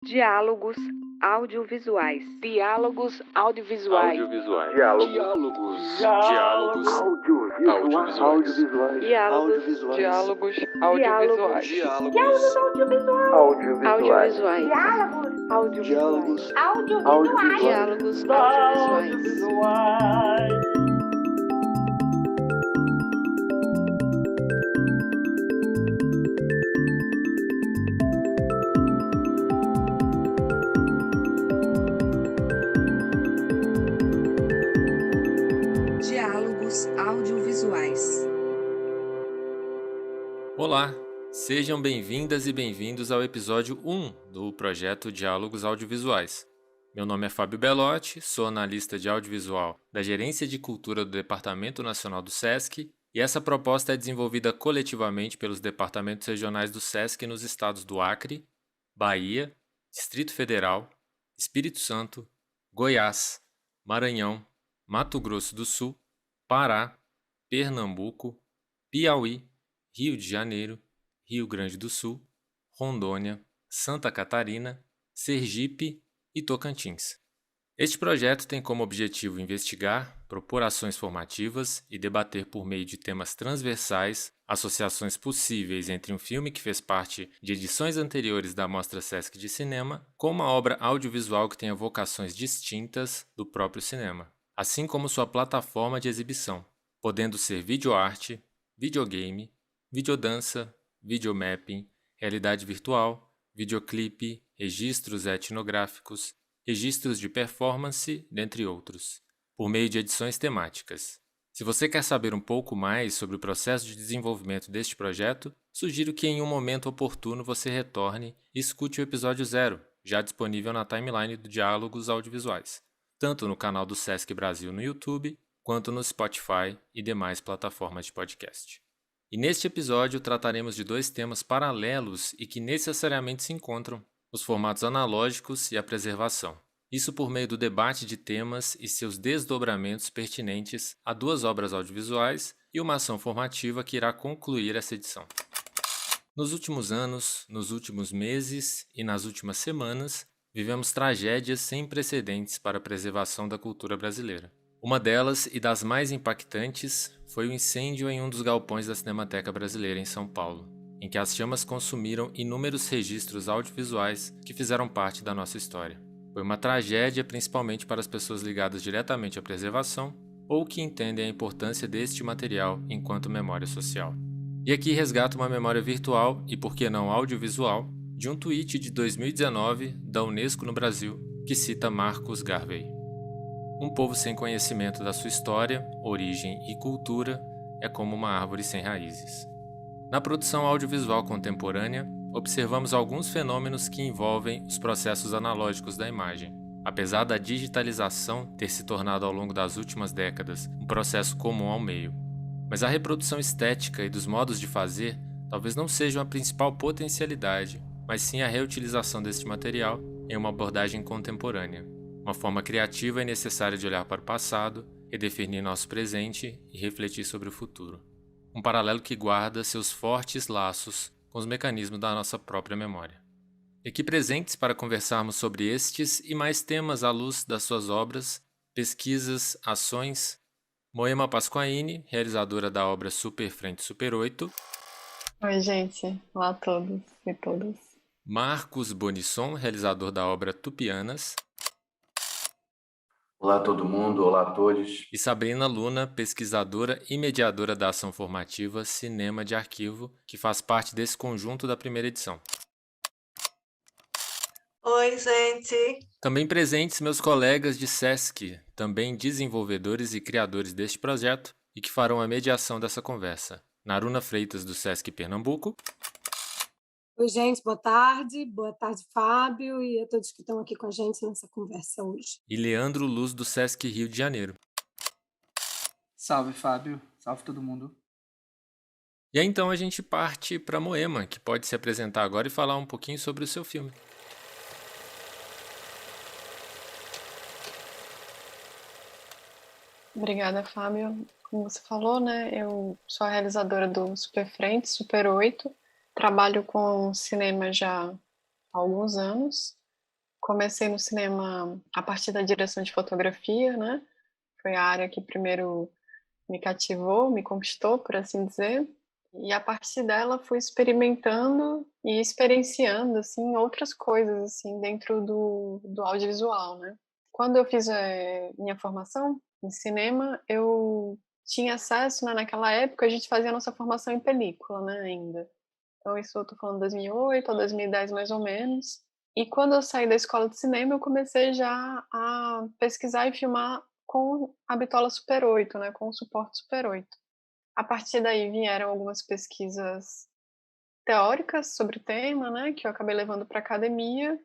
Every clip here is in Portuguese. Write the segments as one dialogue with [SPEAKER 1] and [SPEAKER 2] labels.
[SPEAKER 1] Diálogos audiovisuais.
[SPEAKER 2] Diálogos audiovisuais.
[SPEAKER 1] Diálogos audiovisuais. Diálogos audiovisuais.
[SPEAKER 3] Olá, sejam bem-vindas e bem-vindos ao episódio 1 do projeto Diálogos Audiovisuais. Meu nome é Fábio Belotti, sou analista de audiovisual da Gerência de Cultura do Departamento Nacional do SESC e essa proposta é desenvolvida coletivamente pelos departamentos regionais do SESC nos estados do Acre, Bahia, Distrito Federal, Espírito Santo, Goiás, Maranhão, Mato Grosso do Sul, Pará, Pernambuco, Piauí, Rio de Janeiro, Rio Grande do Sul, Rondônia, Santa Catarina, Sergipe e Tocantins. Este projeto tem como objetivo investigar, propor ações formativas e debater por meio de temas transversais associações possíveis entre um filme que fez parte de edições anteriores da Mostra Sesc de Cinema com uma obra audiovisual que tenha vocações distintas do próprio cinema, assim como sua plataforma de exibição, podendo ser videoarte, videogame, videodança, videomapping, realidade virtual, videoclipe, registros etnográficos, registros de performance, dentre outros, por meio de edições temáticas. Se você quer saber um pouco mais sobre o processo de desenvolvimento deste projeto, sugiro que em um momento oportuno você retorne e escute o episódio 0, já disponível na timeline do Diálogos Audiovisuais, tanto no canal do Sesc Brasil no YouTube, quanto no Spotify e demais plataformas de podcast. E neste episódio trataremos de dois temas paralelos e que necessariamente se encontram: os formatos analógicos e a preservação. Isso por meio do debate de temas e seus desdobramentos pertinentes a duas obras audiovisuais e uma ação formativa que irá concluir essa edição. Nos últimos anos, nos últimos meses e nas últimas semanas, vivemos tragédias sem precedentes para a preservação da cultura brasileira. Uma delas, e das mais impactantes, foi o incêndio em um dos galpões da Cinemateca Brasileira em São Paulo, em que as chamas consumiram inúmeros registros audiovisuais que fizeram parte da nossa história. Foi uma tragédia principalmente para as pessoas ligadas diretamente à preservação ou que entendem a importância deste material enquanto memória social. E aqui resgato uma memória virtual e, por que não audiovisual, de um tweet de 2019 da Unesco no Brasil, que cita Marcus Garvey. Um povo sem conhecimento da sua história, origem e cultura é como uma árvore sem raízes. Na produção audiovisual contemporânea, observamos alguns fenômenos que envolvem os processos analógicos da imagem. Apesar da digitalização ter se tornado ao longo das últimas décadas um processo comum ao meio. Mas a reprodução estética e dos modos de fazer talvez não sejam a principal potencialidade, mas sim a reutilização deste material em uma abordagem contemporânea. Uma forma criativa e necessária de olhar para o passado, redefinir nosso presente e refletir sobre o futuro. Um paralelo que guarda seus fortes laços com os mecanismos da nossa própria memória. E aqui presentes para conversarmos sobre estes e mais temas à luz das suas obras, pesquisas, ações, Moema Pasquaini, realizadora da obra Super Frente Super 8.
[SPEAKER 4] Oi, gente. Olá a todos e todas.
[SPEAKER 3] Marcos Bonisson, realizador da obra Tupianas.
[SPEAKER 5] Olá a todo mundo, olá a todos.
[SPEAKER 3] E Sabrina Luna, pesquisadora e mediadora da ação formativa Cinema de Arquivo, que faz parte desse conjunto da primeira edição.
[SPEAKER 6] Oi, gente.
[SPEAKER 3] Também presentes meus colegas de SESC, também desenvolvedores e criadores deste projeto e que farão a mediação dessa conversa. Naruna Freitas, do SESC Pernambuco.
[SPEAKER 7] Oi, gente, boa tarde. Boa tarde, Fábio, e a todos que estão aqui com a gente nessa conversa hoje.
[SPEAKER 3] E Leandro Luz, do SESC Rio de Janeiro.
[SPEAKER 8] Salve, Fábio. Salve todo mundo.
[SPEAKER 3] E aí, então, a gente parte para Moema, que pode se apresentar agora e falar um pouquinho sobre o seu filme.
[SPEAKER 4] Obrigada, Fábio. Como você falou, né, eu sou a realizadora do Super Frente, Super 8. Trabalho com cinema já há alguns anos. comecei no cinema a partir da direção de fotografia, né? Foi a área que primeiro me cativou, me conquistou, por assim dizer. E a partir dela fui experimentando e experienciando assim outras coisas assim dentro do audiovisual, né? Quando eu fiz minha formação em cinema, eu tinha acesso, né, naquela época a gente fazia a nossa formação em película, né, ainda. Então isso eu tô falando 2008 ou 2010 mais ou menos. E quando eu saí da escola de cinema, eu comecei já a pesquisar e filmar com a bitola Super 8, né, com o suporte Super 8. A partir daí vieram algumas pesquisas teóricas sobre o tema, né, que eu acabei levando para a academia,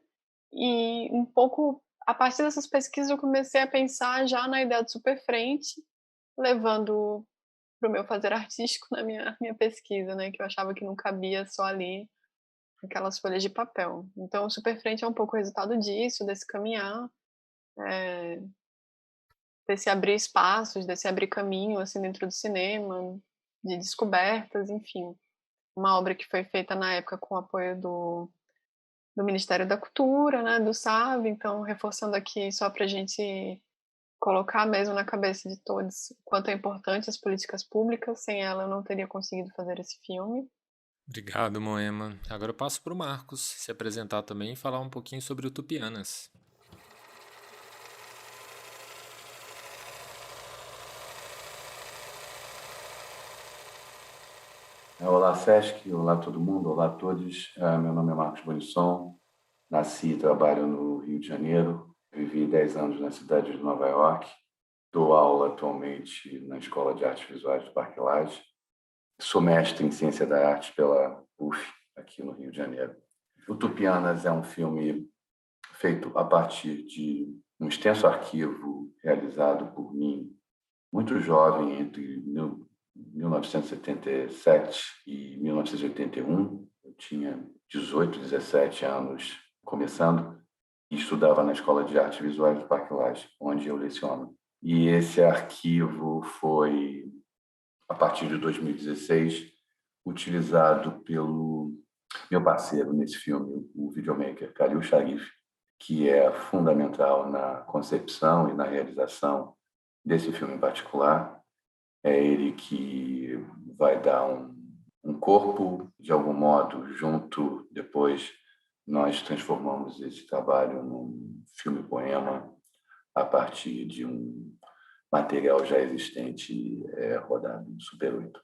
[SPEAKER 4] e um pouco a partir dessas pesquisas eu comecei a pensar já na ideia do superfrente, levando para o meu fazer artístico na minha pesquisa, né, que eu achava que não cabia só ali aquelas folhas de papel. Então o superfrente é um pouco o resultado disso, desse caminhar, desse abrir espaços, desse abrir caminho assim dentro do cinema, de descobertas, enfim. Uma obra que foi feita na época com o apoio do Ministério da Cultura, né, do SAV, então reforçando aqui só para a gente colocar mesmo na cabeça de todos o quanto é importante as políticas públicas, sem ela eu não teria conseguido fazer esse filme.
[SPEAKER 3] Obrigado, Moema. Agora eu passo para o Marcos se apresentar também e falar um pouquinho sobre o Tupianas.
[SPEAKER 5] Olá, Sesc, olá todo mundo, olá a todos. Meu nome é Marcos Bonisson, nasci e trabalho no Rio de Janeiro, vivi 10 anos na cidade de Nova York, dou aula atualmente na Escola de Artes Visuais do Parque Lage, sou mestre em Ciência da Arte pela UF, aqui no Rio de Janeiro. O Tupianas é um filme feito a partir de um extenso arquivo realizado por mim, muito jovem, entre 1977 e 1981. Eu tinha 18, 17 anos, começando, e estudava na Escola de Artes Visuais do Parque Lage, onde eu leciono. E esse arquivo foi, a partir de 2016, utilizado pelo meu parceiro nesse filme, o videomaker Khalil Sharif, que é fundamental na concepção e na realização desse filme em particular. É ele que vai dar um corpo, de algum modo, junto. Depois nós transformamos esse trabalho num filme-poema a partir de um material já existente, rodado no Super 8.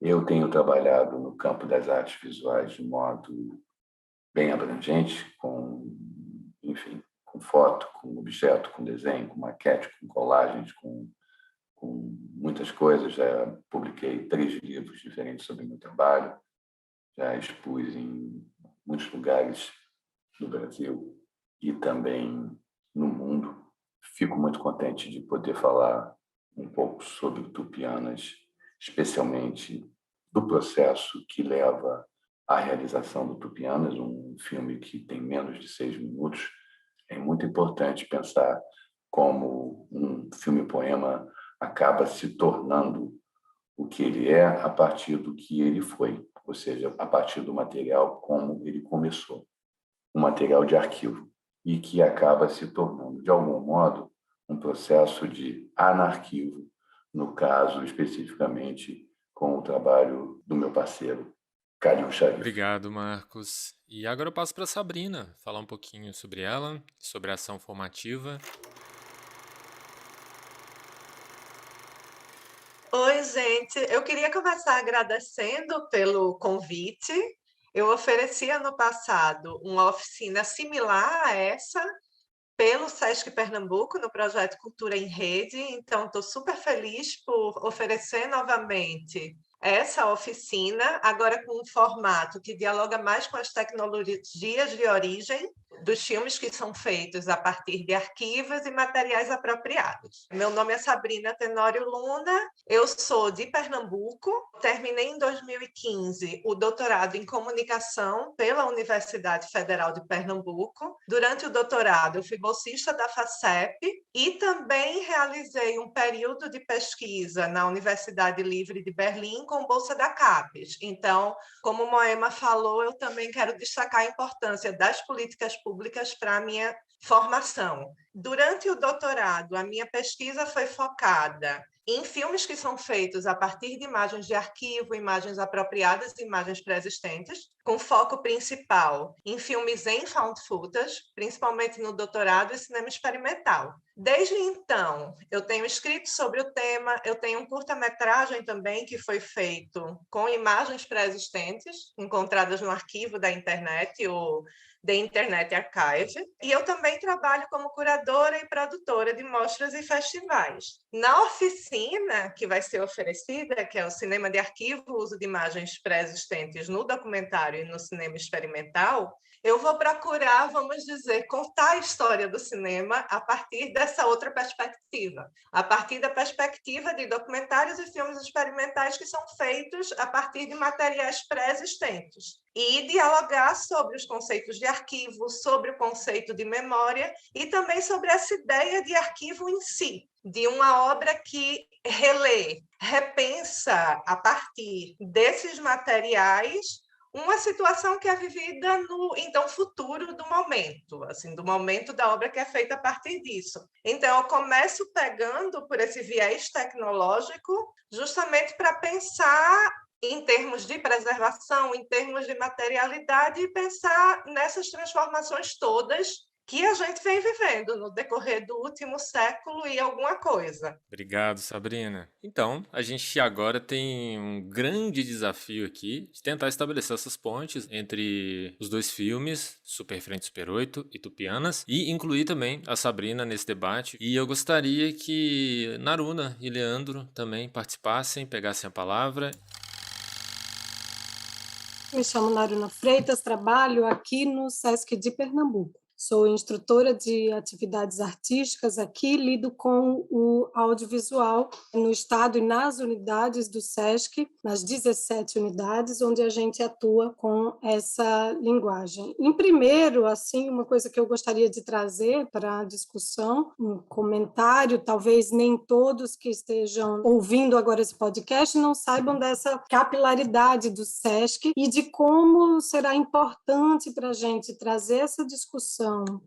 [SPEAKER 5] Eu tenho trabalhado no campo das artes visuais de modo bem abrangente, enfim, com foto, com objeto, com desenho, com maquete, com colagens, com muitas coisas. Já publiquei 3 livros diferentes sobre o meu trabalho, já expus em muitos lugares do Brasil e também no mundo. Fico muito contente de poder falar um pouco sobre o Tupianas, especialmente do processo que leva à realização do Tupianas, um filme que tem menos de 6 minutos. É muito importante pensar como um filme-poema acaba se tornando o que ele é a partir do que ele foi, ou seja, a partir do material como ele começou, um material de arquivo, e que acaba se tornando, de algum modo, um processo de anarquivo, no caso, especificamente, com o trabalho do meu parceiro, Khalil Sharif.
[SPEAKER 3] Obrigado, Marcos. E agora eu passo para a Sabrina falar um pouquinho sobre ela, sobre a ação formativa.
[SPEAKER 6] Oi, gente. Eu queria começar agradecendo pelo convite. Eu ofereci ano passado uma oficina similar a essa pelo Sesc Pernambuco, no projeto Cultura em Rede. Então, estou super feliz por oferecer novamente essa oficina, agora com um formato que dialoga mais com as tecnologias de origem dos filmes que são feitos a partir de arquivos e materiais apropriados. Meu nome é Sabrina Tenório Luna, eu sou de Pernambuco, terminei em 2015 o doutorado em comunicação pela Universidade Federal de Pernambuco. Durante o doutorado, eu fui bolsista da FACEP e também realizei um período de pesquisa na Universidade Livre de Berlim com bolsa da CAPES. Então, como Moema falou, eu também quero destacar a importância das políticas públicas para a minha formação. Durante o doutorado, a minha pesquisa foi focada em filmes que são feitos a partir de imagens de arquivo, imagens apropriadas e imagens pré-existentes, com foco principal em filmes em found footage, principalmente no doutorado e cinema experimental. Desde então, eu tenho escrito sobre o tema, eu tenho um curta-metragem também que foi feito com imagens pré-existentes, encontradas no arquivo da internet, o The Internet Archive, e eu também trabalho como curadora e produtora de mostras e festivais. Na oficina que vai ser oferecida, que é o Cinema de Arquivo, uso de imagens pré-existentes no documentário e no cinema experimental, eu vou procurar, vamos dizer, contar a história do cinema a partir dessa outra perspectiva, a partir da perspectiva de documentários e filmes experimentais que são feitos a partir de materiais pré-existentes, e dialogar sobre os conceitos de arquivo, sobre o conceito de memória e também sobre essa ideia de arquivo em si, de uma obra que relê, repensa a partir desses materiais uma situação que é vivida no então futuro do momento, assim, do momento da obra que é feita a partir disso. Então, eu começo pegando por esse viés tecnológico, justamente para pensar em termos de preservação, em termos de materialidade, e pensar nessas transformações todas que a gente vem vivendo no decorrer do último século e alguma coisa.
[SPEAKER 3] Obrigado, Sabrina. Então, a gente agora tem um grande desafio aqui de tentar estabelecer essas pontes entre os dois filmes, Super Frente Super 8 e Tupianas, e incluir também a Sabrina nesse debate. E eu gostaria que Naruna e Leandro também participassem, pegassem a palavra.
[SPEAKER 7] Me chamo Naruna Freitas, trabalho aqui no SESC de Pernambuco. Sou instrutora de atividades artísticas aqui, lido com o audiovisual no estado e nas unidades do SESC, nas 17 unidades, onde a gente atua com essa linguagem. Em primeiro, assim, uma coisa que eu gostaria de trazer para a discussão, um comentário, talvez nem todos que estejam ouvindo agora esse podcast não saibam dessa capilaridade do SESC e de como será importante para a gente trazer essa discussão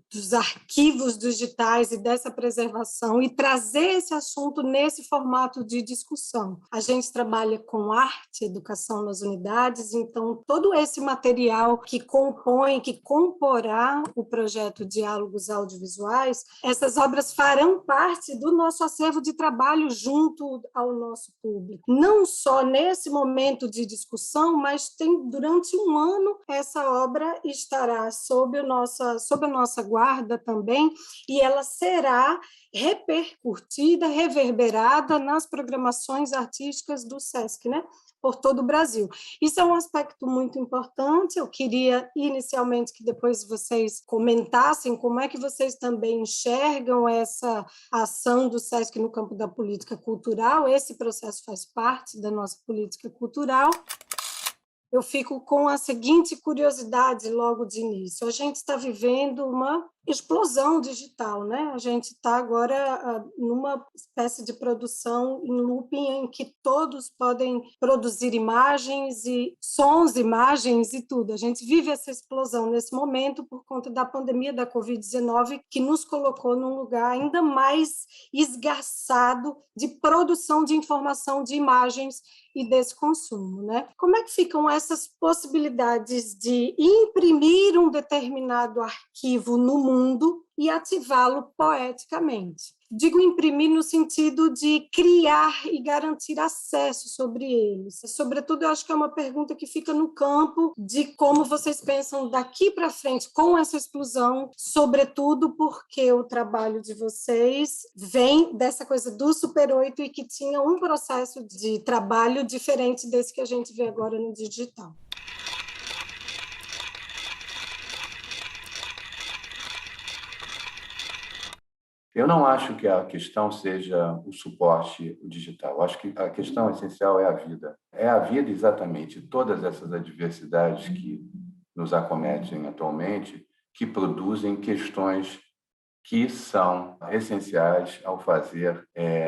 [SPEAKER 7] dos arquivos digitais e dessa preservação e trazer esse assunto nesse formato de discussão. A gente trabalha com arte, educação nas unidades, então todo esse material que compõe, que comporá o projeto Diálogos Audiovisuais, essas obras farão parte do nosso acervo de trabalho junto ao nosso público. Não só nesse momento de discussão, mas durante um ano essa obra estará sob a nossa guarda também, e ela será repercutida, reverberada nas programações artísticas do SESC, né? Por todo o Brasil. Isso é um aspecto muito importante. Eu queria inicialmente que depois vocês comentassem como é que vocês também enxergam essa ação do SESC no campo da política cultural. Esse processo faz parte da nossa política cultural. Eu fico com a seguinte curiosidade logo de início. A gente está vivendo uma explosão digital, né? A gente está agora numa espécie de produção em looping em que todos podem produzir imagens e sons, imagens e tudo. A gente vive essa explosão nesse momento por conta da pandemia da Covid-19, que nos colocou num lugar ainda mais esgarçado de produção de informação, de imagens e desse consumo, né? Como é que ficam essas possibilidades de imprimir um determinado arquivo no mundo e ativá-lo poeticamente? Digo imprimir no sentido de criar e garantir acesso sobre eles. Sobretudo, eu acho que é uma pergunta que fica no campo de como vocês pensam daqui para frente com essa explosão, sobretudo porque o trabalho de vocês vem dessa coisa do Super 8 e que tinha um processo de trabalho diferente desse que a gente vê agora no digital.
[SPEAKER 5] Eu não acho que a questão seja o suporte digital. Eu acho que a questão essencial é a vida. É a vida exatamente, todas essas adversidades que nos acometem atualmente, que produzem questões que são essenciais ao fazer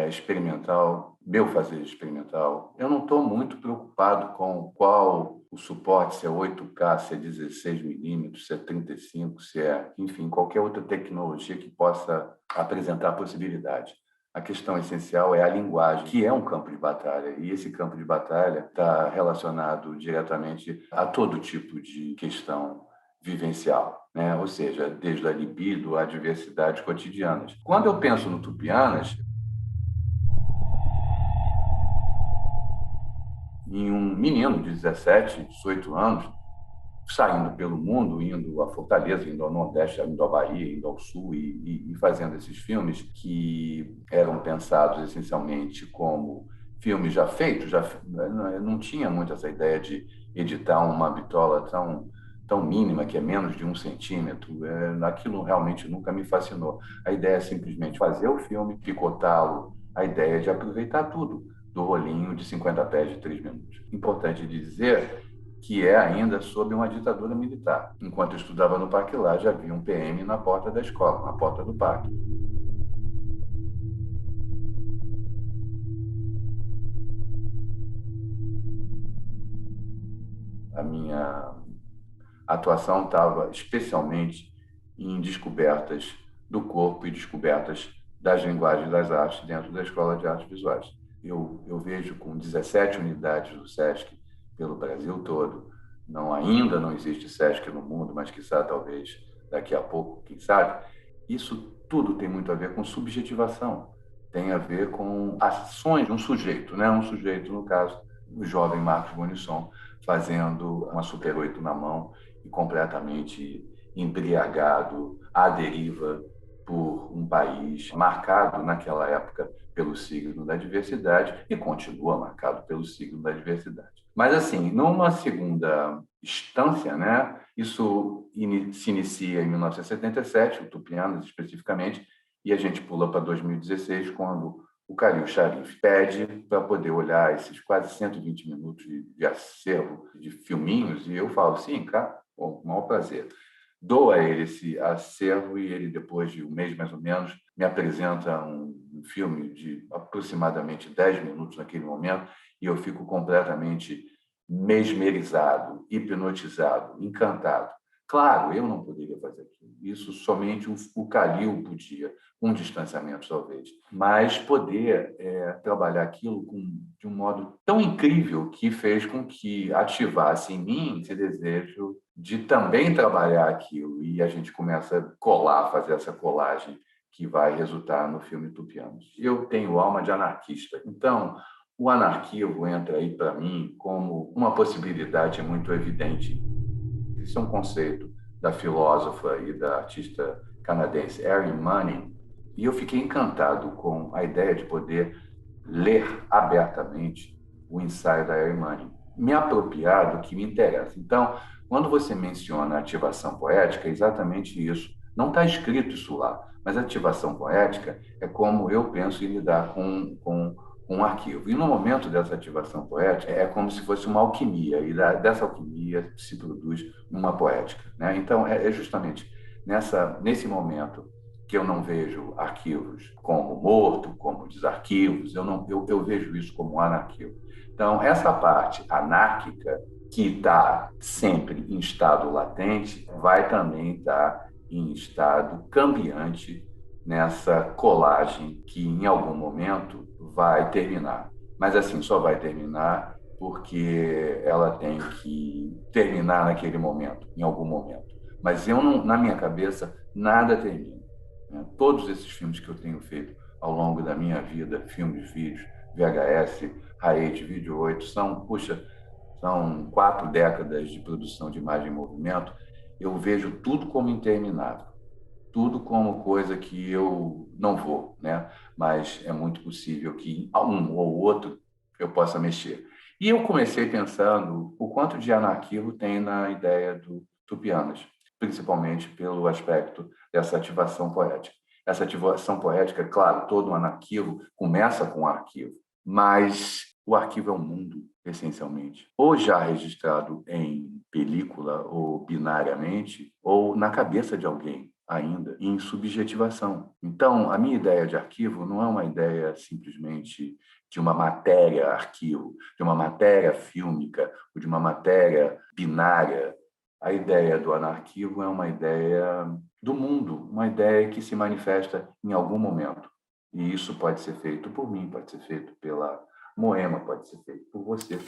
[SPEAKER 5] experimental, meu fazer experimental. Eu não estou muito preocupado com qual o suporte, se é 8K, se é 16 milímetros, se é 35, se é, enfim, qualquer outra tecnologia que possa apresentar possibilidade. A questão essencial é a linguagem, que é um campo de batalha, e esse campo de batalha está relacionado diretamente a todo tipo de questão vivencial, né? Ou seja, desde a libido à diversidade cotidianas. Quando eu penso no Tupianas, em um menino de 17, 18 anos, saindo pelo mundo, indo a Fortaleza, indo ao Nordeste, indo à Bahia, indo ao Sul e fazendo esses filmes que eram pensados essencialmente como filmes já feitos, não tinha muito essa ideia de editar uma bitola tão mínima, que é menos de 1 centímetro. Aquilo realmente nunca me fascinou. A ideia é simplesmente fazer o filme, picotá-lo, a ideia é de aproveitar tudo do rolinho de 50 pés de 3 minutos. Importante dizer que é ainda sob uma ditadura militar. Enquanto eu estudava no Parque Lage, havia um PM na porta da escola, na porta do parque. A minha atuação estava especialmente em descobertas do corpo e descobertas das linguagens das artes dentro da Escola de Artes Visuais. Eu vejo com 17 unidades do SESC pelo Brasil todo, ainda não existe SESC no mundo, mas quiçá talvez daqui a pouco, quem sabe, isso tudo tem muito a ver com subjetivação, tem a ver com ações de um sujeito, né? Um sujeito, no caso, o jovem Marcos Bonisson, fazendo uma Super 8 na mão e completamente embriagado, à deriva por um país marcado naquela época pelo signo da diversidade e continua marcado pelo signo da diversidade. Mas, assim, numa segunda instância, né, isso se inicia em 1977, o Tupianas especificamente, e a gente pula para 2016, quando o Khalil Sharif pede para poder olhar esses quase 120 minutos de acervo de filminhos, e eu falo, sim, cara, com o maior prazer. Dou a ele esse acervo e ele, depois de um mês mais ou menos, me apresenta um filme de aproximadamente 10 minutos naquele momento e eu fico completamente mesmerizado, hipnotizado, encantado. Claro, eu não poderia fazer aquilo. Isso somente o Khalil podia, com distanciamento talvez. Mas poder trabalhar aquilo de um modo tão incrível que fez com que ativasse em mim esse desejo de também trabalhar aquilo. E a gente começa a colar, fazer essa colagem que vai resultar no filme Tupianos. Eu tenho alma de anarquista. Então, o anarquivo entra aí para mim como uma possibilidade muito evidente. Isso é um conceito da filósofa e da artista canadense Erin Manning, e eu fiquei encantado com a ideia de poder ler abertamente o ensaio da Erin Manning, me apropriar do que me interessa. Então, quando você menciona ativação poética, é exatamente isso. Não está escrito isso lá, mas ativação poética é como eu penso em lidar com um arquivo. E no momento dessa ativação poética, é como se fosse uma alquimia, e dessa alquimia se produz uma poética, né? Então, é justamente nesse momento que eu não vejo arquivos como morto, como desarquivos, eu vejo isso como anarquivo. Então, essa parte anárquica, que está sempre em estado latente, vai também estar em estado cambiante nessa colagem que, em algum momento, vai terminar. Mas, assim, só vai terminar porque ela tem que terminar naquele momento, em algum momento. Mas na minha cabeça, nada termina. Né? Todos esses filmes que eu tenho feito ao longo da minha vida, filmes, vídeos, VHS, Raete, Vídeo 8, são 4 décadas de produção de imagem em movimento. Eu vejo tudo como interminável, tudo como coisa que eu não vou, né? Mas é muito possível que um ou outro eu possa mexer. E eu comecei pensando o quanto de anarquivo tem na ideia do Tupianas, principalmente pelo aspecto dessa ativação poética. Essa ativação poética, claro, todo um anarquivo começa com um arquivo, mas o arquivo é um mundo, essencialmente, ou já registrado em película ou binariamente, ou na cabeça de alguém ainda em subjetivação. Então, a minha ideia de arquivo não é uma ideia simplesmente de uma matéria arquivo, de uma matéria fílmica ou de uma matéria binária. A ideia do anarquivo é uma ideia do mundo, uma ideia que se manifesta em algum momento. E isso pode ser feito por mim, pode ser feito pela Moema, pode ser feito por você.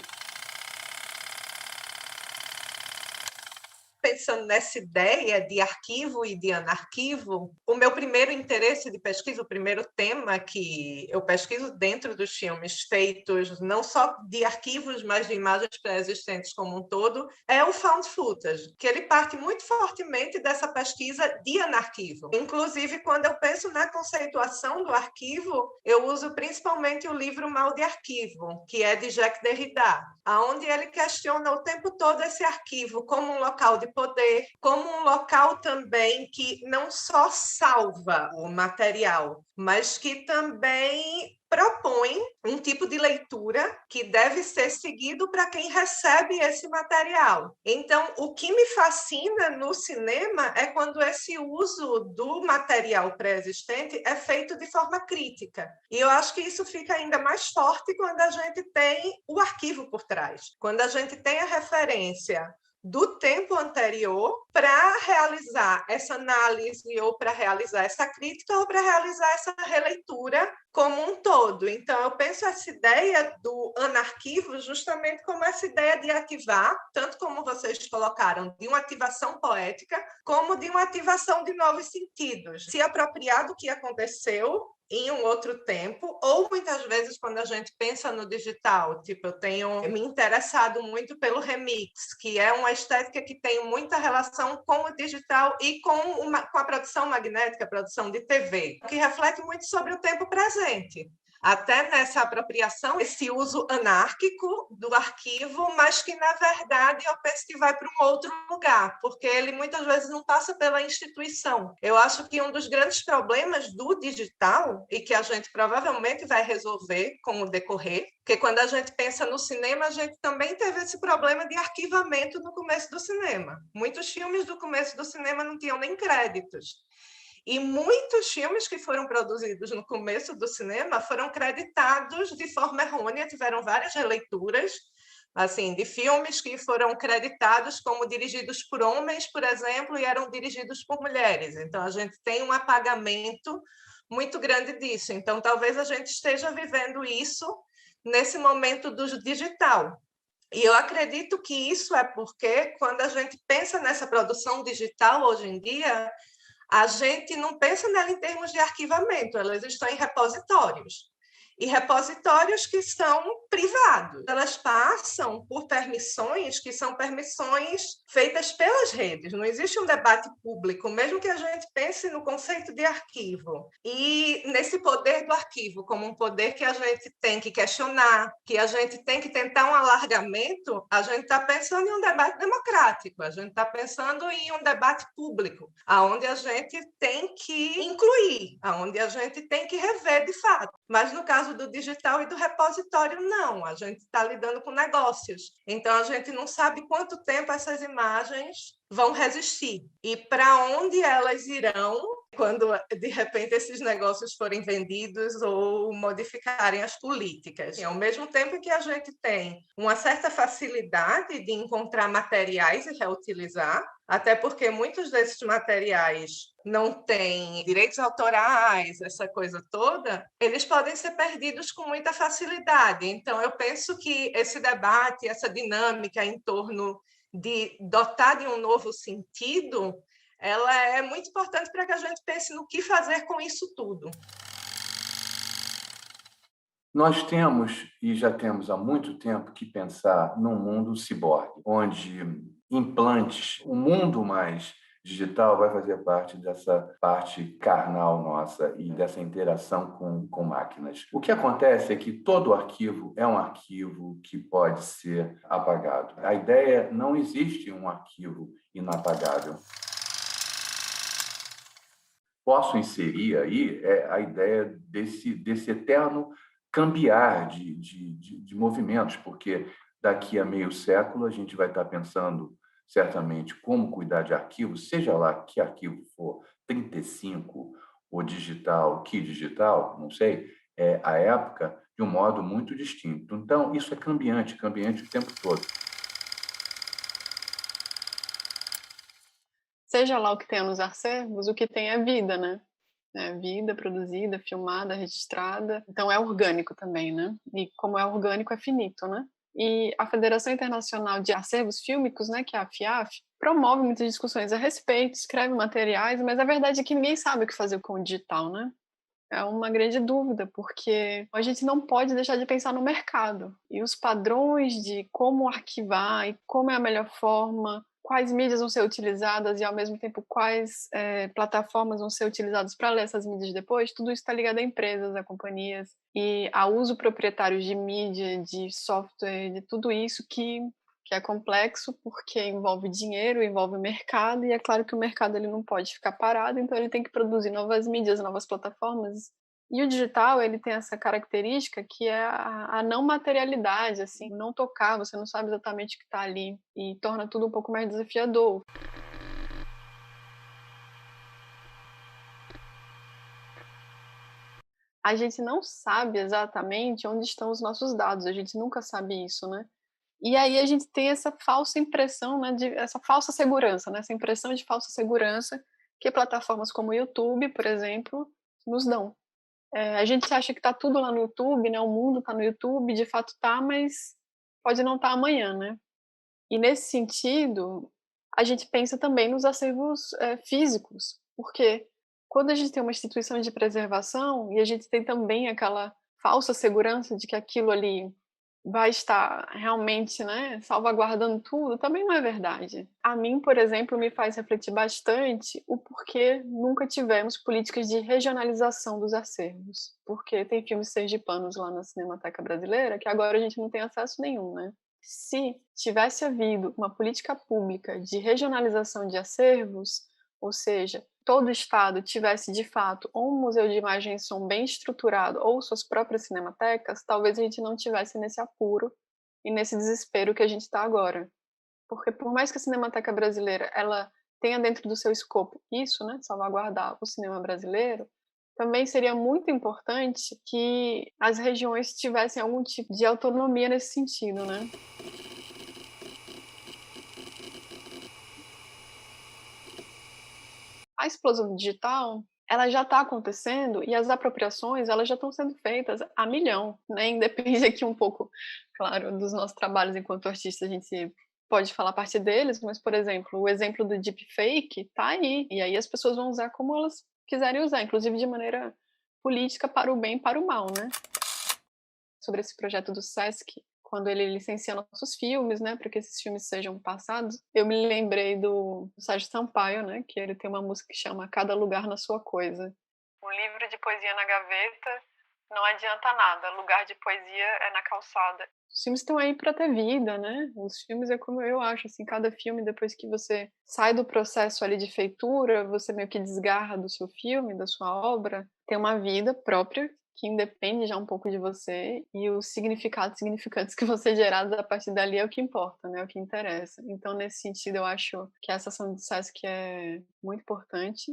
[SPEAKER 6] Pensando nessa ideia de arquivo e de anarquivo, o meu primeiro interesse de pesquisa, o primeiro tema que eu pesquiso dentro dos filmes feitos não só de arquivos, mas de imagens pré-existentes como um todo, é o found footage, que ele parte muito fortemente dessa pesquisa de anarquivo. Inclusive, quando eu penso na conceituação do arquivo, eu uso principalmente o livro Mal de Arquivo, que é de Jacques Derrida, onde ele questiona o tempo todo esse arquivo como um local de poder, como um local também que não só salva o material, mas que também propõe um tipo de leitura que deve ser seguido para quem recebe esse material. Então, o que me fascina no cinema é quando esse uso do material pré-existente é feito de forma crítica. E eu acho que isso fica ainda mais forte quando a gente tem o arquivo por trás, quando a gente tem a referência do tempo anterior para realizar essa análise ou para realizar essa crítica ou para realizar essa releitura como um todo. Então, eu penso essa ideia do anarquivo justamente como essa ideia de ativar, tanto como vocês colocaram, de uma ativação poética, como de uma ativação de novos sentidos. Se apropriar do que aconteceu em um outro tempo, ou muitas vezes quando a gente pensa no digital, tipo, eu tenho me interessado muito pelo remix, que é uma estética que tem muita relação com o digital e com a produção magnética, a produção de TV, que reflete muito sobre o tempo presente. Até nessa apropriação, esse uso anárquico do arquivo, mas que, na verdade, eu penso que vai para um outro lugar, porque ele muitas vezes não passa pela instituição. Eu acho que um dos grandes problemas do digital, e que a gente provavelmente vai resolver com o decorrer, porque quando a gente pensa no cinema, a gente também teve esse problema de arquivamento no começo do cinema. Muitos filmes do começo do cinema não tinham nem créditos. E muitos filmes que foram produzidos no começo do cinema foram creditados de forma errônea, tiveram várias releituras, assim, de filmes que foram creditados como dirigidos por homens, por exemplo, e eram dirigidos por mulheres. Então, a gente tem um apagamento muito grande disso. Então, talvez a gente esteja vivendo isso nesse momento do digital. E eu acredito que isso é porque, quando a gente pensa nessa produção digital hoje em dia, a gente não pensa nela em termos de arquivamento, elas estão em repositórios. E repositórios que são privados. Elas passam por permissões que são permissões feitas pelas redes. Não existe um debate público, mesmo que a gente pense no conceito de arquivo. E nesse poder do arquivo, como um poder que a gente tem que questionar, que a gente tem que tentar um alargamento, a gente está pensando em um debate democrático, a gente está pensando em um debate público, onde a gente tem que incluir, onde a gente tem que rever de fato. Mas no caso do digital e do repositório, não. A gente está lidando com negócios. Então, a gente não sabe quanto tempo essas imagens vão resistir e para onde elas irão quando, de repente, esses negócios forem vendidos ou modificarem as políticas. E, ao mesmo tempo que a gente tem uma certa facilidade de encontrar materiais e reutilizar, até porque muitos desses materiais não têm direitos autorais, essa coisa toda, eles podem ser perdidos com muita facilidade. Então, eu penso que esse debate, essa dinâmica em torno de dotar de um novo sentido, ela é muito importante para que a gente pense no que fazer com isso tudo.
[SPEAKER 5] Nós temos, e já temos há muito tempo, que pensar num mundo ciborgue, onde implantes, o mundo mais digital vai fazer parte dessa parte carnal nossa e dessa interação com máquinas. O que acontece é que todo arquivo é um arquivo que pode ser apagado. A ideia, não existe um arquivo inapagável. Posso inserir aí a ideia desse eterno cambiar de movimentos, porque daqui a meio século a gente vai estar pensando certamente como cuidar de arquivos, seja lá que arquivo for, 35, o digital, que digital, não sei, é a época de um modo muito distinto. Então, isso é cambiante o tempo todo.
[SPEAKER 4] Seja lá o que tenha nos acervos, o que tem é vida, né? É vida produzida, filmada, registrada. Então é orgânico também, né? E como é orgânico, é finito, né? E a Federação Internacional de Acervos Fílmicos, né, que é a FIAF, promove muitas discussões a respeito, escreve materiais, mas a verdade é que ninguém sabe o que fazer com o digital, né? É uma grande dúvida, porque a gente não pode deixar de pensar no mercado. E os padrões de como arquivar e como é a melhor forma, quais mídias vão ser utilizadas e, ao mesmo tempo, quais plataformas vão ser utilizadas para ler essas mídias depois, tudo isso está ligado a empresas, a companhias e a uso proprietário de mídia, de software, de tudo isso que é complexo porque envolve dinheiro, envolve mercado, e é claro que o mercado ele não pode ficar parado, então ele tem que produzir novas mídias, novas plataformas. E o digital, ele tem essa característica que é a não materialidade, assim, não tocar, você não sabe exatamente o que está ali, e torna tudo um pouco mais desafiador. A gente não sabe exatamente onde estão os nossos dados, a gente nunca sabe isso, né? E aí a gente tem essa falsa impressão, né, essa falsa segurança, né, essa impressão de falsa segurança que plataformas como o YouTube, por exemplo, nos dão. A gente acha que está tudo lá no YouTube, né, o mundo está no YouTube, de fato está, mas pode não estar amanhã, né? E nesse sentido, a gente pensa também nos acervos físicos, porque quando a gente tem uma instituição de preservação e a gente tem também aquela falsa segurança de que aquilo ali vai estar realmente, né, salvaguardando tudo, também não é verdade. A mim, por exemplo, me faz refletir bastante o porquê nunca tivemos políticas de regionalização dos acervos. Porque tem filmes sergipanos lá na Cinemateca Brasileira que agora a gente não tem acesso nenhum, né? Se tivesse havido uma política pública de regionalização de acervos, ou seja, todo estado tivesse de fato um museu de imagem e som bem estruturado ou suas próprias cinematecas, talvez a gente não tivesse nesse apuro e nesse desespero que a gente está agora. Porque por mais que a Cinemateca Brasileira ela tenha dentro do seu escopo isso, né, salvaguardar o cinema brasileiro, também seria muito importante que as regiões tivessem algum tipo de autonomia nesse sentido, né? A explosão digital, ela já está acontecendo e as apropriações, elas já estão sendo feitas a milhão, né? Independe aqui um pouco, claro, dos nossos trabalhos enquanto artistas, a gente pode falar a partir deles, mas, por exemplo, o exemplo do deepfake está aí, e aí as pessoas vão usar como elas quiserem usar, inclusive de maneira política para o bem e para o mal, né? Sobre esse projeto do Sesc, quando ele licencia nossos filmes, né, para que esses filmes sejam passados, eu me lembrei do Sérgio Sampaio, né, que ele tem uma música que chama Cada Lugar na Sua Coisa. Um livro de poesia na gaveta não adianta nada, lugar de poesia é na calçada. Os filmes estão aí para ter vida, né? Os filmes é como eu acho, assim, cada filme, depois que você sai do processo ali de feitura, você meio que desgarra do seu filme, da sua obra, tem uma vida própria que independe já um pouco de você, e os significados significantes que você gerar a partir dali é o que importa, né? É o que interessa. Então, nesse sentido, eu acho que essa ação do Sesc é muito importante.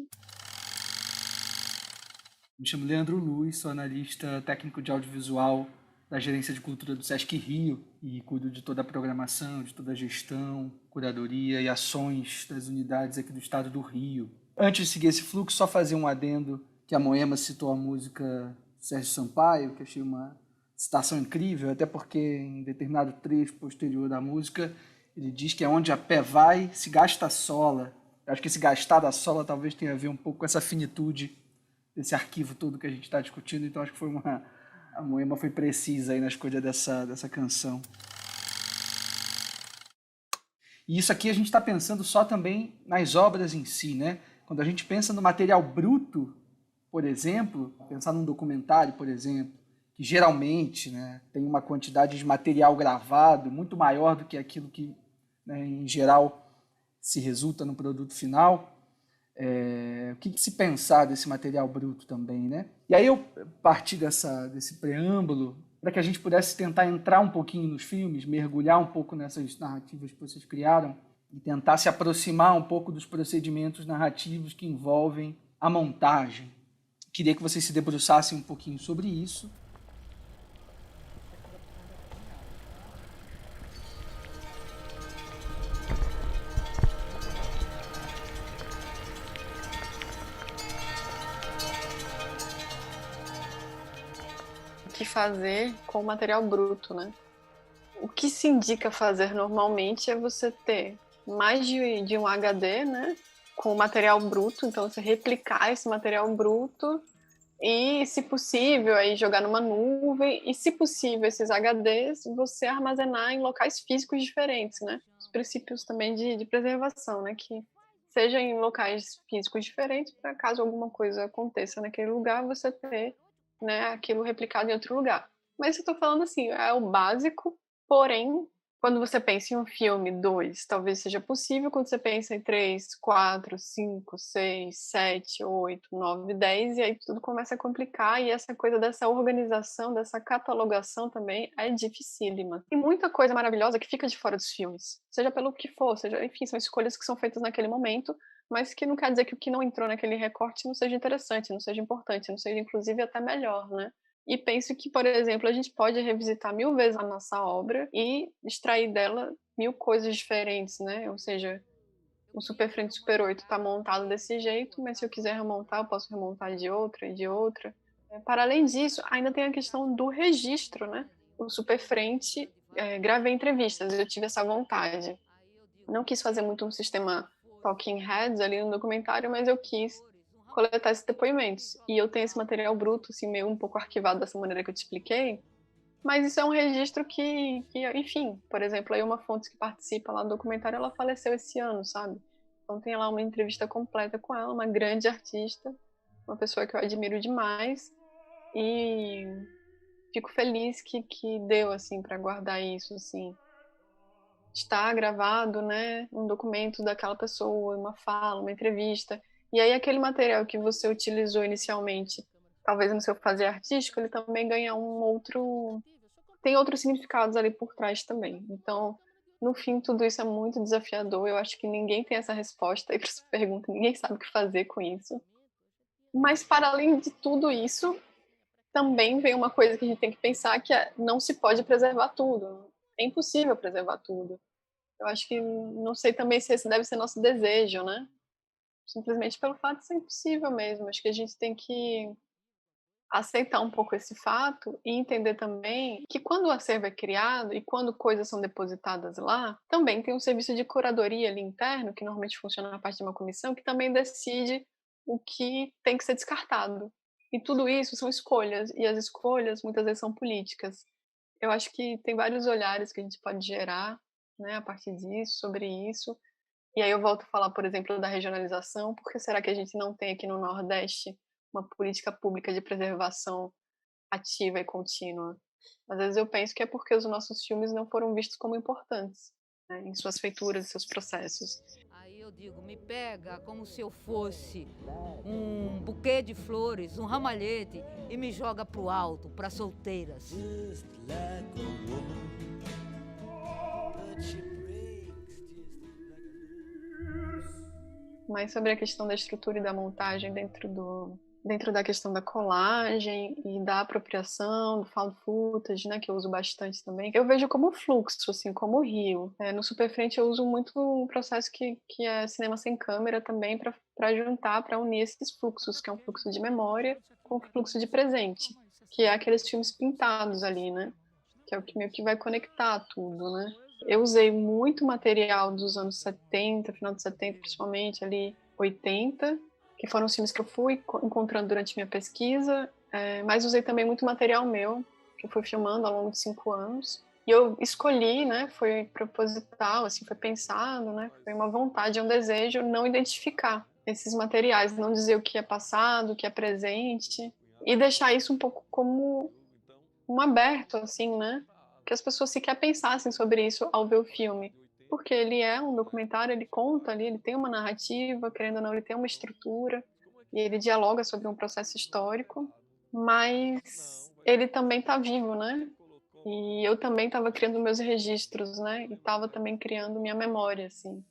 [SPEAKER 8] Me chamo Leandro Luiz, sou analista técnico de audiovisual da Gerência de Cultura do Sesc Rio e cuido de toda a programação, de toda a gestão, curadoria e ações das unidades aqui do estado do Rio. Antes de seguir esse fluxo, só fazer um adendo que a Moema citou a música Sérgio Sampaio, que eu achei uma citação incrível, até porque em determinado trecho posterior da música ele diz que é onde a pé vai, se gasta a sola. Eu acho que esse gastar da sola talvez tenha a ver um pouco com essa finitude desse arquivo todo que a gente está discutindo, então acho que a Moema foi precisa aí na escolha dessa canção. E isso aqui a gente está pensando só também nas obras em si, né? Quando a gente pensa no material bruto, por exemplo, pensar num documentário, por exemplo, que geralmente, né, tem uma quantidade de material gravado muito maior do que aquilo que, né, em geral, se resulta no produto final. O que se pensar desse material bruto também, né? E aí eu parti desse preâmbulo para que a gente pudesse tentar entrar um pouquinho nos filmes, mergulhar um pouco nessas narrativas que vocês criaram. e tentar se aproximar um pouco dos procedimentos narrativos que envolvem a montagem. Queria que vocês se debruçassem um pouquinho sobre isso.
[SPEAKER 4] O que fazer com o material bruto, né? O que se indica fazer normalmente é você ter mais de um HD, né? Com material bruto, então você replicar esse material bruto e, se possível, aí jogar numa nuvem e, se possível, esses HDs você armazenar em locais físicos diferentes, né? Os princípios também de preservação, né? Que seja em locais físicos diferentes, para caso alguma coisa aconteça naquele lugar, você ter, né, aquilo replicado em outro lugar. Mas eu estou falando assim, é o básico, porém, quando você pensa em um filme, 2, talvez seja possível. Quando você pensa em 3, 4, 5, 6, 7, 8, 9, 10, e aí tudo começa a complicar, e essa coisa dessa organização, dessa catalogação também é dificílima. Tem muita coisa maravilhosa que fica de fora dos filmes, seja pelo que for, seja, enfim, são escolhas que são feitas naquele momento, mas que não quer dizer que o que não entrou naquele recorte não seja interessante, não seja importante, não seja inclusive até melhor, né? E penso que, por exemplo, a gente pode revisitar 1000 vezes a nossa obra e extrair dela 1000 coisas diferentes, né? Ou seja, o Super Frente Super 8 está montado desse jeito, mas se eu quiser remontar, eu posso remontar de outra e de outra. Para além disso, ainda tem a questão do registro, né? O Super Frente, gravei entrevistas, eu tive essa vontade. Não quis fazer muito um sistema Talking Heads ali no documentário, mas eu quis coletar esses depoimentos. E eu tenho esse material bruto, assim, meio um pouco arquivado dessa maneira que eu te expliquei, mas isso é um registro que enfim, por exemplo, aí uma fonte que participa lá do documentário, ela faleceu esse ano, sabe? Então tem lá uma entrevista completa com ela, uma grande artista, uma pessoa que eu admiro demais, e fico feliz que deu, assim, para guardar isso, assim. Está gravado, né, um documento daquela pessoa, uma fala, uma entrevista, e aí aquele material que você utilizou inicialmente, talvez no seu fazer artístico, ele também ganha tem outros significados ali por trás também. Então, no fim, tudo isso é muito desafiador. Eu acho que ninguém tem essa resposta aí para essa pergunta, ninguém sabe o que fazer com isso. Mas, para além de tudo isso, também vem uma coisa que a gente tem que pensar, que não se pode preservar tudo. É impossível preservar tudo. Eu acho que, não sei também se esse deve ser nosso desejo, né? Simplesmente pelo fato de ser impossível mesmo. Acho que a gente tem que aceitar um pouco esse fato e entender também que, quando o acervo é criado e quando coisas são depositadas lá, também tem um serviço de curadoria ali interno, que normalmente funciona na parte de uma comissão, que também decide o que tem que ser descartado. E tudo isso são escolhas, e as escolhas muitas vezes são políticas. Eu acho que tem vários olhares que a gente pode gerar, né, a partir disso, sobre isso. E aí eu volto a falar, por exemplo, da regionalização. Por que será que a gente não tem aqui no Nordeste uma política pública de preservação ativa e contínua? Às vezes eu penso que é porque os nossos filmes não foram vistos como importantes, né, em suas feituras, em seus processos.
[SPEAKER 9] Aí eu digo, me pega como se eu fosse um buquê de flores, um ramalhete, e me joga pro alto, para solteiras.
[SPEAKER 4] Mas sobre a questão da estrutura e da montagem dentro da questão da colagem e da apropriação, do found footage, né, que eu uso bastante também, eu vejo como fluxo, assim, como rio. No Superfrente eu uso muito um processo que é cinema sem câmera também, para juntar, para unir esses fluxos, que é um fluxo de memória com um fluxo de presente, que é aqueles filmes pintados ali, né, que é o que meio que vai conectar tudo, né. Eu usei muito material dos anos 70, final dos 70, principalmente ali 80, que foram os filmes que eu fui encontrando durante minha pesquisa, mas usei também muito material meu, que eu fui filmando ao longo de 5 anos. E eu escolhi, né, foi proposital, assim, foi pensado, né, foi uma vontade, um desejo não identificar esses materiais, não dizer o que é passado, o que é presente, e deixar isso um pouco como um aberto, assim, né, que as pessoas sequer pensassem sobre isso ao ver o filme. Porque ele é um documentário, ele conta ali, ele tem uma narrativa, querendo ou não, ele tem uma estrutura, e ele dialoga sobre um processo histórico, mas ele também está vivo, né? E eu também estava criando meus registros, né? E estava também criando minha memória, assim.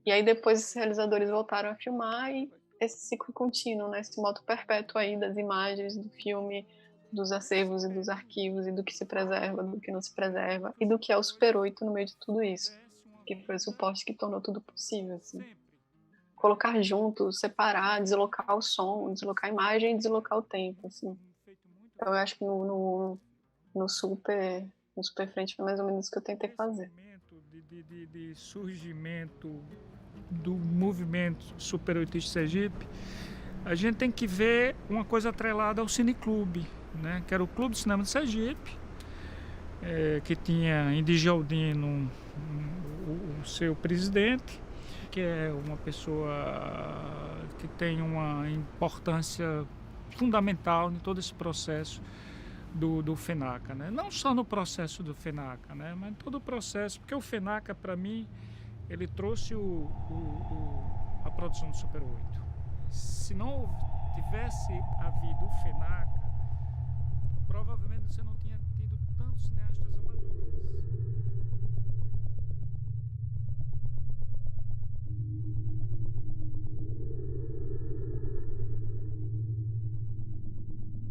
[SPEAKER 4] E aí depois os realizadores voltaram a filmar e esse ciclo contínuo, né? Esse modo perpétuo aí das imagens do filme, dos acervos e dos arquivos, e do que se preserva, do que não se preserva, e do que é o Super 8 no meio de tudo isso, que foi o suporte que tornou tudo possível, assim. Colocar junto, separar, deslocar o som, deslocar a imagem e deslocar o tempo, assim. Então eu acho que no Super Frente foi mais ou menos isso que eu tentei fazer.
[SPEAKER 10] De surgimento do movimento Super 8 Sergipe, a gente tem que ver uma coisa atrelada ao Cineclube, né? Que era o Clube de Cinema de Sergipe, que tinha em Djaldino o seu presidente, que é uma pessoa que tem uma importância fundamental em todo esse processo do FENACA, né? Não só no processo do FENACA, né? Mas em todo o processo, porque o FENACA, para mim, ele trouxe a produção do Super 8. Se não tivesse havido o FENACA, provavelmente você não tinha tido tantos cineastas amadores.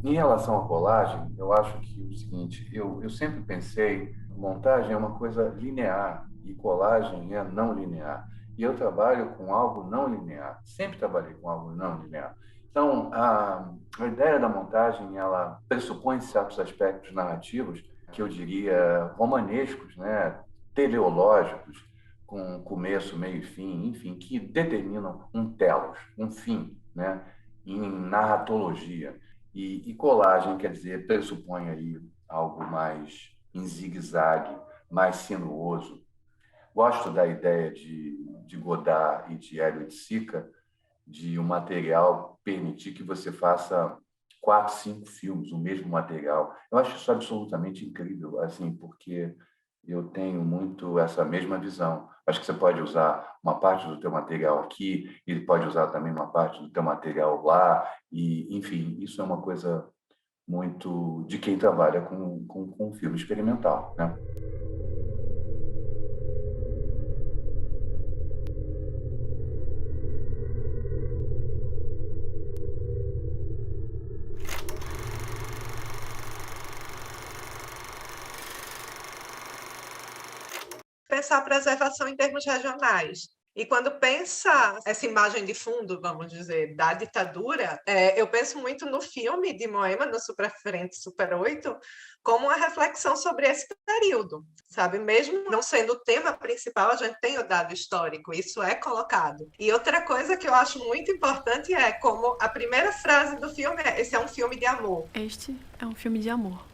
[SPEAKER 5] Em relação à colagem, eu acho que o seguinte, eu sempre pensei, montagem é uma coisa linear e colagem é não linear. E eu trabalho com algo não linear, sempre trabalhei com algo não linear. Então, a ideia da montagem, ela pressupõe certos aspectos narrativos, que eu diria romanescos, né, teleológicos, com começo, meio e fim, enfim, que determinam um telos, um fim, né, em narratologia. E colagem, quer dizer, pressupõe aí algo mais em zigue-zague, mais sinuoso. Gosto da ideia de Godard e de Hélio de Sica, de um material permitir que você faça 4, 5 filmes, o mesmo material. Eu acho isso absolutamente incrível, assim, porque eu tenho muito essa mesma visão. Acho que você pode usar uma parte do teu material aqui, e pode usar também uma parte do teu material lá, e, enfim, isso é uma coisa muito de quem trabalha com filme experimental, né?
[SPEAKER 6] Pensar a preservação em termos regionais. E quando pensa essa imagem de fundo, vamos dizer, da ditadura, eu penso muito no filme de Moema, no Super Frente, Super 8, como uma reflexão sobre esse período, sabe? Mesmo não sendo o tema principal, a gente tem o dado histórico, isso é colocado. E outra coisa que eu acho muito importante é como a primeira frase do filme é: esse é um filme de amor.
[SPEAKER 4] Este é um filme de amor.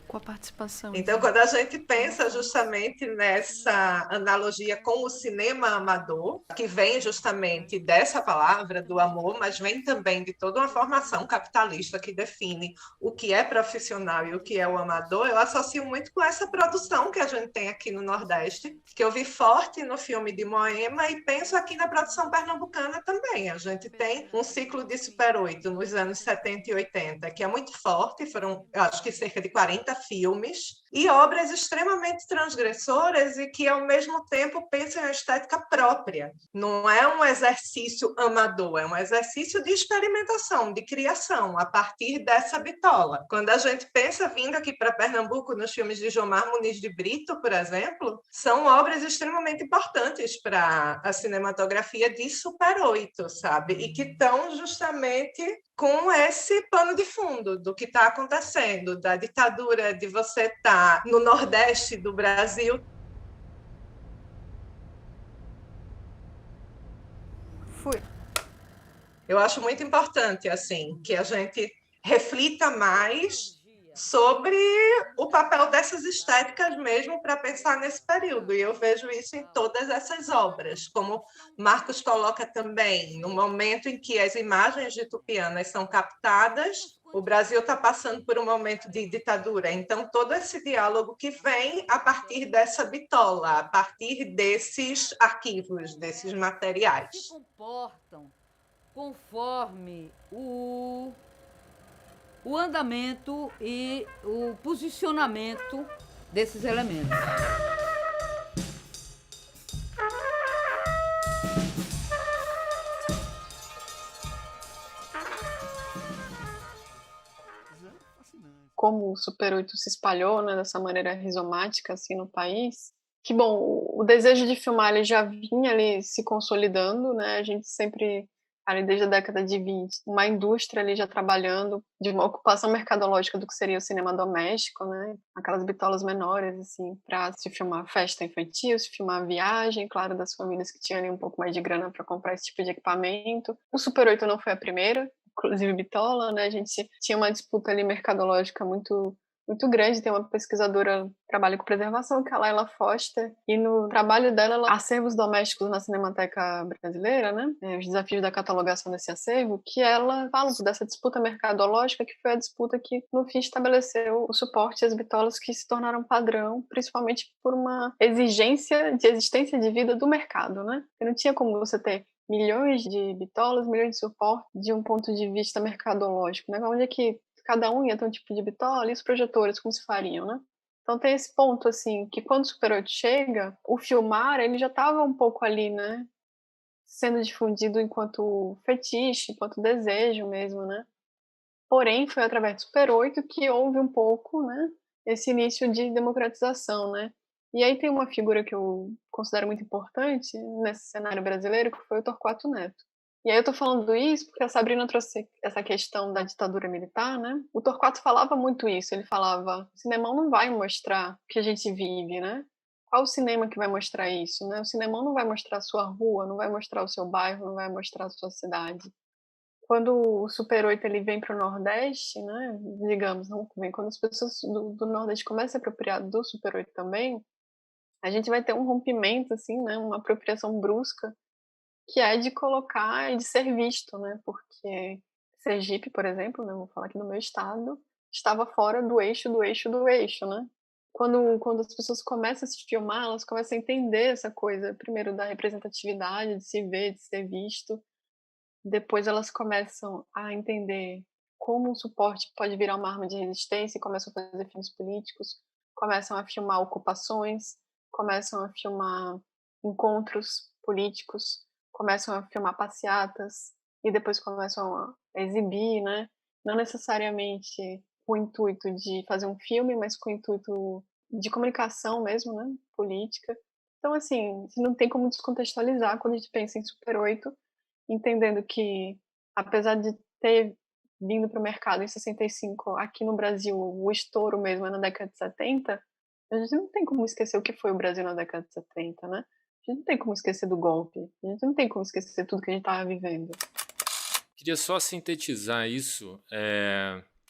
[SPEAKER 4] Com a participação.
[SPEAKER 6] Então, quando a gente pensa justamente nessa analogia com o cinema amador, que vem justamente dessa palavra, do amor, mas vem também de toda uma formação capitalista que define o que é profissional e o que é o amador, eu associo muito com essa produção que a gente tem aqui no Nordeste, que eu vi forte no filme de Moema e penso aqui na produção pernambucana também. A gente tem um ciclo de Super 8 nos anos 70 e 80, que é muito forte, foram, acho que cerca de 40 filmes e obras extremamente transgressoras e que, ao mesmo tempo, pensam em uma estética própria. Não é um exercício amador, é um exercício de experimentação, de criação, a partir dessa bitola. Quando a gente pensa, vindo aqui para Pernambuco, nos filmes de Jomar Muniz de Brito, por exemplo, são obras extremamente importantes para a cinematografia de Super 8, sabe? E que estão justamente com esse pano de fundo do que está acontecendo, da ditadura, de você estar no Nordeste do Brasil.
[SPEAKER 4] Fui.
[SPEAKER 6] Eu acho muito importante, assim, que a gente reflita mais sobre o papel dessas estéticas mesmo para pensar nesse período. E eu vejo isso em todas essas obras, como Marcos coloca também, no momento em que as imagens de Tupianas são captadas, o Brasil está passando por um momento de ditadura. Então, todo esse diálogo que vem a partir dessa bitola, a partir desses arquivos, desses materiais.
[SPEAKER 9] Se comportam conforme o andamento e o posicionamento desses elementos.
[SPEAKER 4] como o Super 8 se espalhou, né, dessa maneira rizomática assim no país, que bom, o desejo de filmar ele já vinha ali se consolidando, né? A gente sempre ali desde a década de 20, uma indústria ali já trabalhando de uma ocupação mercadológica do que seria o cinema doméstico, né? Aquelas bitolas menores, assim, para se filmar festa infantil, se filmar viagem, claro, das famílias que tinham ali um pouco mais de grana para comprar esse tipo de equipamento. O Super 8 não foi a primeira, inclusive bitola, né? A gente tinha uma disputa ali mercadológica muito grande. Tem uma pesquisadora que trabalha com preservação, que é a Laila Foster, e no trabalho dela, acervos domésticos na Cinemateca Brasileira, né, os desafios da catalogação desse acervo, que ela fala dessa disputa mercadológica, que foi a disputa que, no fim, estabeleceu o suporte às bitolas que se tornaram padrão, principalmente por uma exigência de existência de vida do mercado, né? E não tinha como você ter milhões de bitolas, milhões de suporte de um ponto de vista mercadológico, né? Onde é que cada um ia ter um tipo de bitola e os projetores como se fariam, né? Então tem esse ponto, assim, que quando o Super 8 chega, o filmar, ele já estava um pouco ali, né? Sendo difundido enquanto fetiche, enquanto desejo mesmo, né? Porém, foi através do Super 8 que houve um pouco, né? Esse início de democratização, né? E aí tem uma figura que eu considero muito importante nesse cenário brasileiro, que foi o Torquato Neto. E aí eu tô falando isso porque a Sabrina trouxe essa questão da ditadura militar, né? O Torquato falava muito isso, ele falava, o cinemão não vai mostrar o que a gente vive, né? Qual o cinema que vai mostrar isso, né? O cinemão não vai mostrar a sua rua, não vai mostrar o seu bairro, não vai mostrar a sua cidade. Quando o Super 8 ele vem para o Nordeste, né? Digamos, não vem, quando as pessoas do Nordeste começam a se apropriar do Super 8 também, a gente vai ter um rompimento, assim, né? Uma apropriação brusca, que é de colocar e de ser visto, né? Porque Sergipe, por exemplo, né, vou falar aqui no meu estado, estava fora do eixo, né? Quando as pessoas começam a se filmar, elas começam a entender essa coisa, primeiro da representatividade, de se ver, de ser visto. Depois elas começam a entender como o suporte pode virar uma arma de resistência e começam a fazer filmes políticos, começam a filmar ocupações, começam a filmar encontros políticos, começam a filmar passeatas e depois começam a exibir, né? Não necessariamente com o intuito de fazer um filme, mas com o intuito de comunicação mesmo, né? Política. Então, assim, não tem como descontextualizar quando a gente pensa em Super 8, entendendo que, apesar de ter vindo para o mercado em 65, aqui no Brasil, o estouro mesmo é na década de 70, a gente não tem como esquecer o que foi o Brasil na década de 70, né? A gente não tem como esquecer do golpe, a gente não tem como esquecer tudo que a gente estava vivendo.
[SPEAKER 3] Queria só sintetizar isso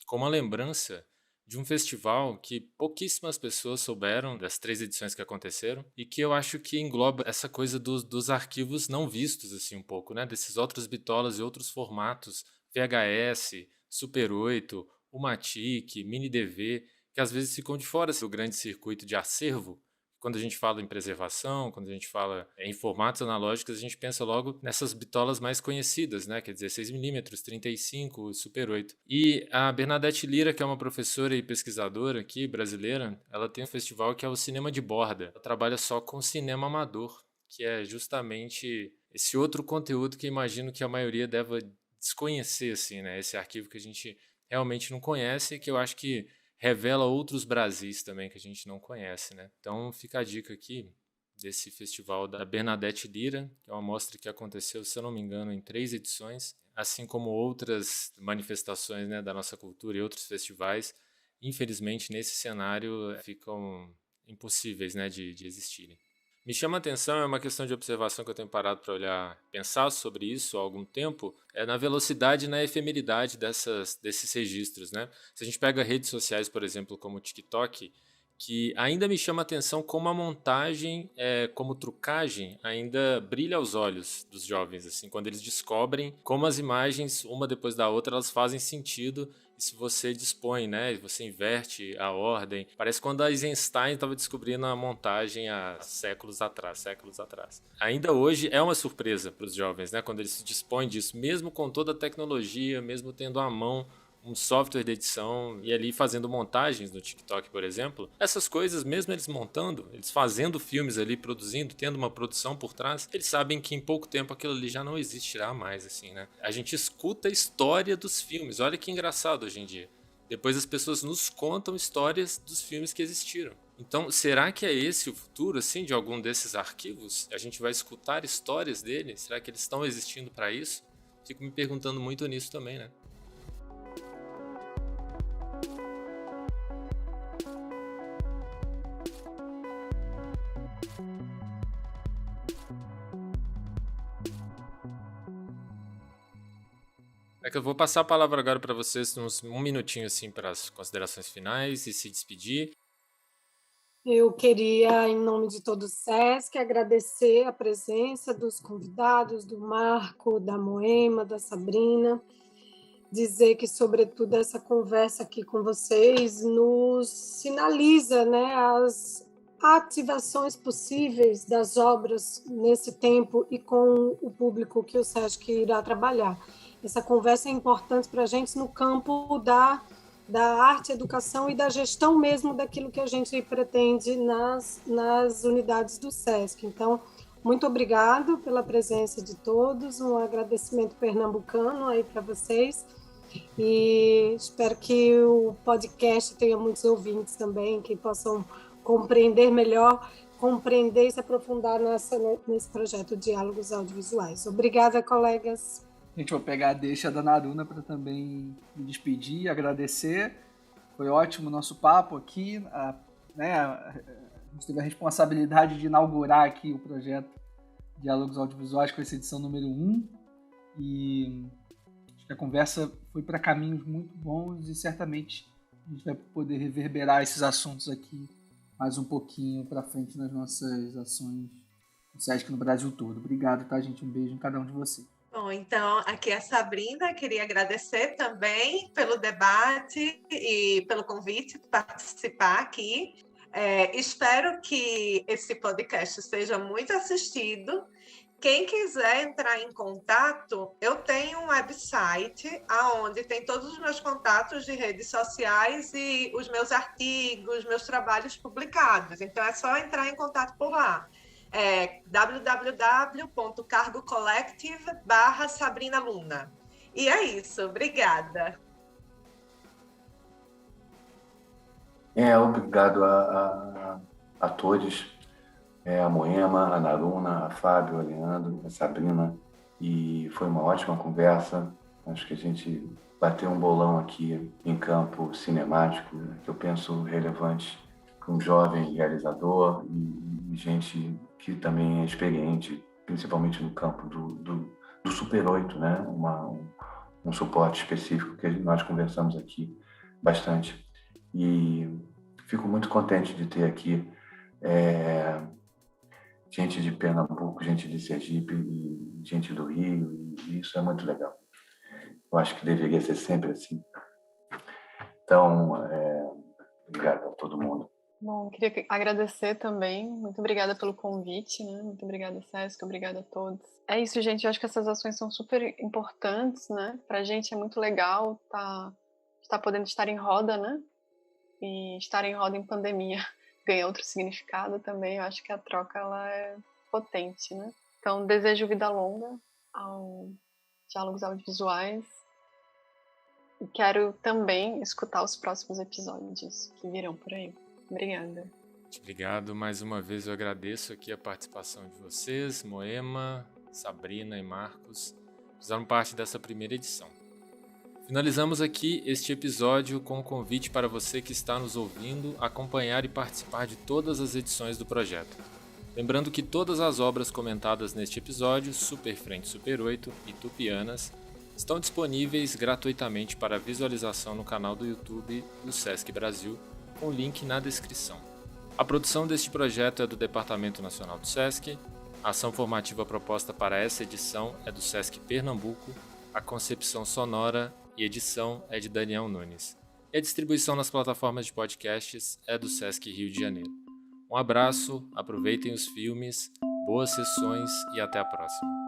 [SPEAKER 3] com uma lembrança de um festival que pouquíssimas pessoas souberam das 3 edições que aconteceram e que eu acho que engloba essa coisa dos arquivos não vistos, assim, um pouco, né? Desses outros bitolas e outros formatos, VHS, Super 8, Umatic, Mini DV, que às vezes ficam de fora do grande circuito de acervo. Quando a gente fala em preservação, quando a gente fala em formatos analógicos, a gente pensa logo nessas bitolas mais conhecidas, né? Que é 16mm, 35, Super 8. E a Bernadette Lira, que é uma professora e pesquisadora aqui, brasileira, ela tem um festival que é o Cinema de Borda. Ela trabalha só com cinema amador, que é justamente esse outro conteúdo que imagino que a maioria deva desconhecer, assim, né? Esse arquivo que a gente realmente não conhece e que eu acho que revela outros Brasis também que a gente não conhece, né? Então fica a dica aqui desse festival da Bernadette Lira, que é uma mostra que aconteceu, se eu não me engano, em 3 edições, assim como outras manifestações, né, da nossa cultura e outros festivais, infelizmente nesse cenário ficam impossíveis, né, de existirem. Me chama a atenção, é uma questão de observação que eu tenho parado para olhar, pensar sobre isso há algum tempo, é na velocidade e na efemeridade desses registros, né? Se a gente pega redes sociais, por exemplo, como o TikTok, que ainda me chama a atenção como a montagem, como trucagem, ainda brilha aos olhos dos jovens, assim, quando eles descobrem como as imagens, uma depois da outra, elas fazem sentido. E se você dispõe, né, você inverte a ordem. Parece quando a Eisenstein estava descobrindo a montagem há séculos atrás. Ainda hoje é uma surpresa para os jovens, né, quando eles se dispõem disso, mesmo com toda a tecnologia, mesmo tendo à mão um software de edição e ali fazendo montagens no TikTok, por exemplo. Essas coisas, mesmo eles montando, eles fazendo filmes ali, produzindo, tendo uma produção por trás, eles sabem que em pouco tempo aquilo ali já não existirá mais, assim, né? A gente escuta a história dos filmes, olha que engraçado hoje em dia. Depois as pessoas nos contam histórias dos filmes que existiram. Então, será que é esse o futuro, assim, de algum desses arquivos? A gente vai escutar histórias deles? Será que eles estão existindo para isso? Fico me perguntando muito nisso também, né? É que eu vou passar a palavra agora para vocês, uns um minutinho assim para as considerações finais e se despedir.
[SPEAKER 7] Eu queria, em nome de todo o SESC, agradecer a presença dos convidados, do Marco, da Moema, da Sabrina, dizer que, sobretudo, essa conversa aqui com vocês nos sinaliza, né, as ativações possíveis das obras nesse tempo e com o público que o SESC irá trabalhar. Essa conversa é importante para a gente no campo da arte, educação e da gestão mesmo daquilo que a gente pretende nas unidades do SESC. Então, muito obrigado pela presença de todos, um agradecimento pernambucano aí para vocês e espero que o podcast tenha muitos ouvintes também, que possam compreender melhor, compreender e se aprofundar nesse projeto Diálogos Audiovisuais. Obrigada, colegas.
[SPEAKER 8] Gente, vou pegar a deixa da Naruna para também me despedir, agradecer. Foi ótimo o nosso papo aqui. A gente teve a responsabilidade de inaugurar aqui o projeto Diálogos Audiovisuais com essa edição número 1. E acho que a conversa foi para caminhos muito bons e certamente a gente vai poder reverberar esses assuntos aqui mais um pouquinho para frente nas nossas ações do SESC no Brasil todo. Obrigado, tá, gente? Um beijo em cada um de vocês.
[SPEAKER 6] Bom, então, aqui é a Sabrina, queria agradecer também pelo debate e pelo convite de participar aqui. Espero que esse podcast seja muito assistido. Quem quiser entrar em contato, eu tenho um website onde tem todos os meus contatos de redes sociais e os meus artigos, meus trabalhos publicados. Então, é só entrar em contato por lá. www.cargocollective.com/Sabrina Luna. E é isso, obrigada.
[SPEAKER 5] Obrigado a todos, a Moema, a Naruna, a Fábio, a Leandro, a Sabrina, e foi uma ótima conversa. Acho que a gente bateu um bolão aqui em campo cinemático, que eu penso relevante para um jovem realizador e gente que também é experiente, principalmente no campo do Super 8, né? Um suporte específico que nós conversamos aqui bastante. E fico muito contente de ter aqui gente de Pernambuco, gente de Sergipe e gente do Rio, e isso é muito legal. Eu acho que deveria ser sempre assim. Então, obrigado a todo mundo.
[SPEAKER 4] Bom, queria agradecer também. Muito obrigada pelo convite, né? Muito obrigada, SESC. Obrigada a todos. É isso, gente. Eu acho que essas ações são super importantes, né? Pra gente é muito legal tá podendo estar em roda, né? E estar em roda em pandemia ganha outro significado também. Eu acho que a troca ela é potente, né? Então, desejo vida longa ao Diálogos Audiovisuais. E quero também escutar os próximos episódios que virão por aí. Obrigada.
[SPEAKER 3] Obrigado. Mais uma vez eu agradeço aqui a participação de vocês, Moema, Sabrina e Marcos, que fizeram parte dessa primeira edição. Finalizamos aqui este episódio com um convite para você que está nos ouvindo acompanhar e participar de todas as edições do projeto. Lembrando que todas as obras comentadas neste episódio, Super Frente Super 8 e Tupianas, estão disponíveis gratuitamente para visualização no canal do YouTube do SESC Brasil, com o link na descrição. A produção deste projeto é do Departamento Nacional do SESC, a ação formativa proposta para essa edição é do SESC Pernambuco, a concepção sonora e edição é de Daniel Nunes. E a distribuição nas plataformas de podcasts é do SESC Rio de Janeiro. Um abraço, aproveitem os filmes, boas sessões e até a próxima.